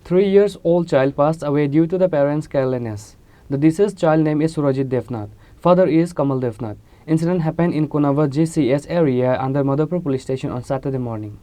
3-year-old child passed away due to the parents' carelessness. The deceased child name is Surajit Devnath. Father is Kamal Devnath. Incident happened in Konavar GCS area under Madhapur police station on Saturday morning.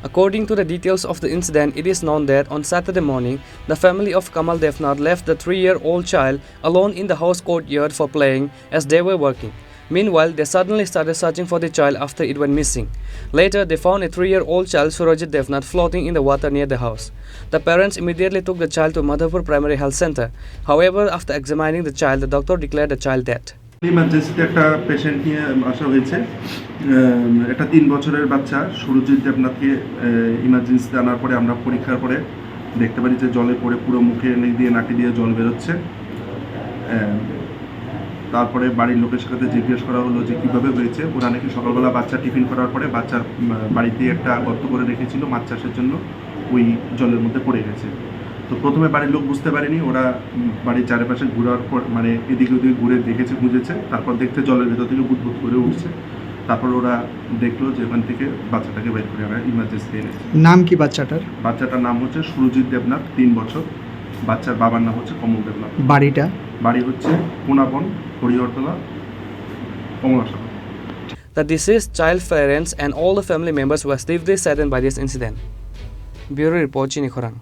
According to the details of the incident, it is known that on Saturday morning, the family of Kamal Devnath left the 3-year-old child alone in the house courtyard for playing as they were working. Meanwhile, they suddenly started searching for the child after it went missing. Later, they found a 3-year-old child, Surajit Devnath, floating in the water near the house. The parents immediately took the child to Madhapur Primary Health Center. However, after examining the child, the doctor declared the child dead. ইমার্জেন্সিতে একটা patient নিয়ে আসা হয়েছে। একটা 3 বছরের বাচ্চা সুরজিৎ দেবনাথকে ইমার্জেন্সিতে আনার পরে আমরা পরীক্ষার পরে দেখতে পারি যে জলে পড়ে পুরো মুখে দিয়ে নাকে দিয়ে জল বেরোচ্ছে। তারপরে বাড়ির লোকের সাথে জিজ্ঞেস করা হলো যে কীভাবে হয়েছে। ওরা নাকি সকালবেলা বাচ্চা টিফিন করার পরে বাচ্চার বাড়িতে একটা গর্ত করে রেখেছিল মাছ চাষের জন্য, ওই জলের মধ্যে পড়ে গেছে। তো প্রথমে বাড়ির লোক বুঝতে পারেনি, ওরা বাড়ির চারিপাশে ঘোরার পর মানে এদিকে ওদিকে ঘুরে দেখেছে, খুঁজেছে, তারপর দেখতে জলের ভেতর থেকে বুদবুদ করে উঠছে। তারপর ওরা দেখলো যে ওখান থেকে বাচ্চাটাকে বের করে আনা ইমার্জেন্সি এনেছে। নাম কি বাচ্চাটার? বাচ্চাটার নাম হচ্ছে সুরজিৎ দেবনাথ, 3 বছর। বাচ্চার বাবার নাম হচ্ছে কমল দেবনাথ। বাড়ি হচ্ছে Konaban, হরিহরতলা, কমলাশালা। The deceased child parents and all the family members were deeply saddened by this incident. Bureau Report, Chini Khorang.